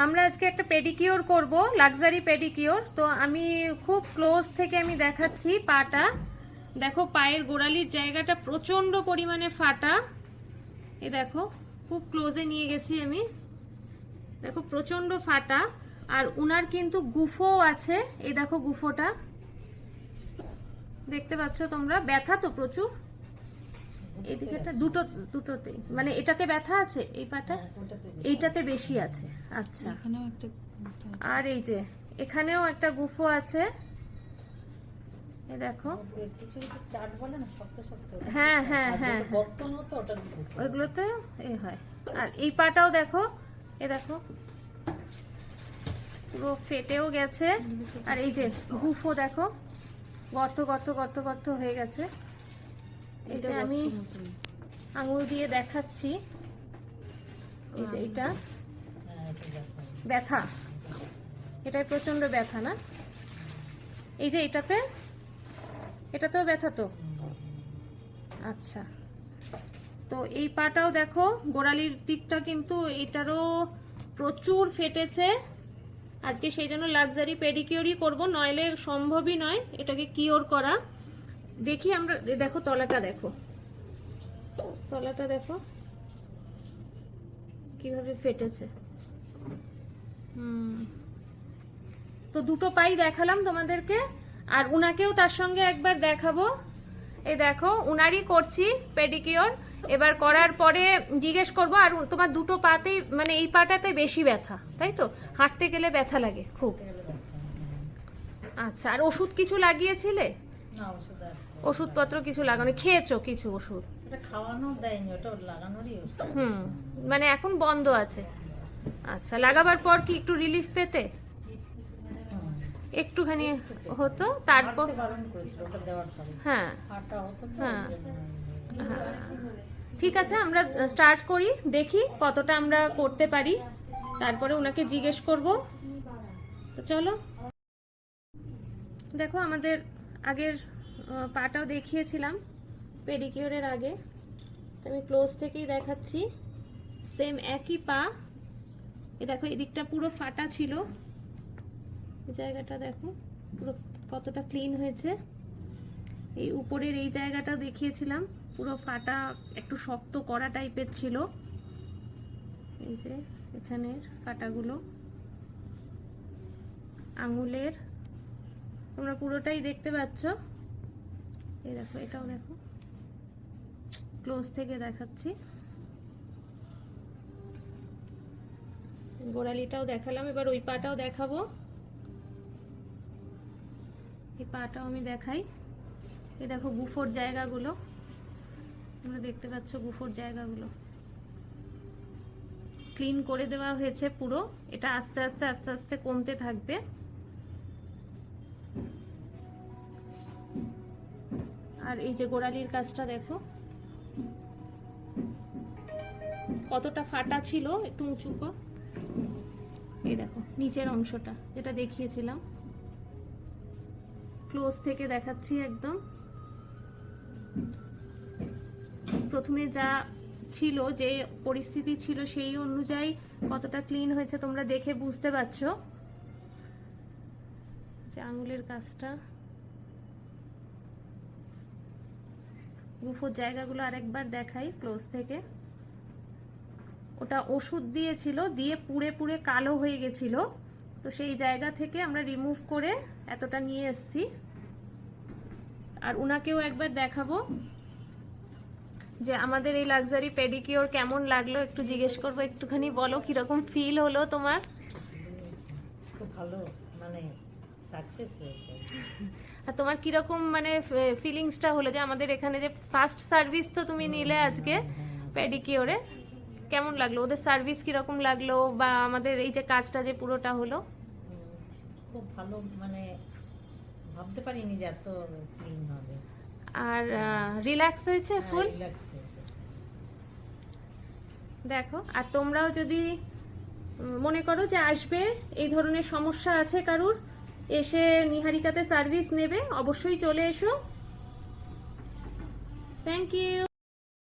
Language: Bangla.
আমরা আজকে একটা পেডিকিওর করব, লাক্সারি পেডিকিওর। তো আমি খুব ক্লোজ থেকে আমি দেখাচ্ছি পাটা। দেখো পায়ের গোড়ালির জায়গাটা প্রচন্ড পরিমাণে ফাটা। এই দেখো খুব ক্লোজে নিয়ে গেছি আমি, দেখো প্রচন্ড ফাটা। আর উনার কিন্তু গুফো আছে, এই দেখো গুফোটা দেখতে পাচ্ছ তোমরা। ব্যথা তো প্রচুর এইদিকে, দুটোতেই, মানে এটাতে ব্যথা আছে, এই পাটা এইটাতে বেশি আছে। আচ্ছা, আর এই যে এখানেও একটা গুফো আছে, এই দেখো। হ্যাঁ হ্যাঁ হ্যাঁ, ওইগুলোতে এই হয়। আর এই পাটাও দেখো, এ দেখো পুরো ফেটেও গেছে। আর এই যে গুফো দেখো, গর্ত গর্ত গর্ত গর্ত হয়ে গেছে। এই যে আমি আঙুল দিয়ে দেখাচ্ছি, এই যে এটা ব্যথা, এটাই প্রচন্ড ব্যথা না? এই যে এটাতেও ব্যথা তো। আচ্ছা, তো এই পাটাও দেখো, গোড়ালির দিকটা কিন্তু এটারও প্রচুর ফেটেছে। আজকে সেই জন্য লাক্সারি পেডিকিওরই করব, নইলে সম্ভবই নয় এটাকে কিওর করা। দেখি আমরা, দেখো তলাটা দেখো, তলাটা দেখো কিভাবে ফেটেছে। তো দুটো পাই দেখালাম তোমাদেরকে, আর উনাকেও তার সঙ্গে একবার দেখাবো। এই দেখো উনারই করছি পেডিকিওর। এবার করার পরে জিজ্ঞেস করব, আর তোমার দুটো পাতেই, মানে এই পাটাতে বেশি ব্যথা, তাই তো? হাঁটতে গেলে ব্যথা লাগে খুব। আচ্ছা, আর ওষুধ কিছু লাগিয়েছিলে? না, ওষুধপত্র কিছু লাগানো, খেয়েছো কিছু ওষুধ? মানে এখন বন্ধ আছে। আচ্ছা, লাগাবার পর কি একটু রিলিফ পেতে? একটুখানি হতো, তারপর হ্যাঁ হ্যাঁ, ঠিক আছে, আমরা স্টার্ট করি, দেখি কতটা আমরা করতে পারি, তারপরে ওনাকে জিজ্ঞেস করব। তো চলো। দেখো আমাদের আগের পাটাও দেখিয়েছিলাম পেডিকিওরের আগে, তো আমি ক্লোজ থেকেই দেখাচ্ছি। সেম একই পা, এ দেখো এদিকটা পুরো ফাটা ছিল, এই জায়গাটা দেখো পুরো কতটা ক্লিন হয়েছে। এই উপরের এই জায়গাটাও দেখিয়েছিলাম, পুরো ফাটা, একটু শক্ত করা টাইপের ছিল। এই যে এখানের ফাটাগুলো, আঙুলের, তোমরা পুরোটাই দেখতে পাচ্ছ। এই দেখো এটাও দেখো, ক্লোজ থেকে দেখাচ্ছি। গোড়ালিটাও দেখালাম, এবার ওই পাটাও দেখাবো। এই পাটাও আমি দেখাই। এই দেখো গুফোর জায়গাগুলো, তোমরা দেখতে পাচ্ছ গুফোর জায়গাগুলো ক্লিন করে দেওয়া হয়েছে পুরো। এটা আস্তে আস্তে আস্তে আস্তে কমতে থাকবে। আর এই যে গোড়ালির কাজটা দেখো কতটা ফাটা ছিল, একটু উঁচু কর। এই দেখো নিচের অংশটা যেটা দেখিয়েছিলাম, ক্লোজ থেকে দেখাচ্ছি একদম। প্রথমে যা ছিল, যে পরিস্থিতি ছিল সেই অনুযায়ী কতটা ক্লিন হয়েছে তোমরা দেখে বুঝতে পারছো। যে আঙুলের কাজটা, গুফোর জায়গাগুলো আরেকবার দেখাই ক্লোজ থেকে। ওটা ওষুধ দিয়েছিল, দিয়ে পুড়ে পুড়ে কালো হয়ে গেছিল, তো সেই জায়গা থেকে আমরা রিমুভ করে এতটা নিয়ে এসেছি। আর উনাকেও একবার দেখাবো যে আমাদের এই লাক্সারি পেডিকিওর কেমন লাগলো, একটু জিজ্ঞেস করবো। একটুখানি বলো কিরকম ফিল হলো তোমার? খুব ভালো, মানে সাকসেস হয়েছে। আর তোমার কিরকম মানে ফিলিংসটা হলো যে আমাদের এখানে যে ফার্স্ট সার্ভিস তো তুমি নিলে আজকে পেডিকিওরে, কেমন লাগলো? ওদের সার্ভিস কিরকম লাগলো, বা আমাদের এই যে কাজটা যে পুরোটা হলো? খুব ভালো, মানে ভাবতে পারিনি যে এত ক্লিন হবে। আর রিল্যাক্স হয়েছে ফুল? রিল্যাক্স হয়েছে। দেখো, আর তোমরাও যদি মনে করো যে আসবে, এই ধরনের সমস্যা আছে কারুর, এসে নিহারিকাতে সার্ভিস নেবে, অবশ্যই চলে এসো। Thank you.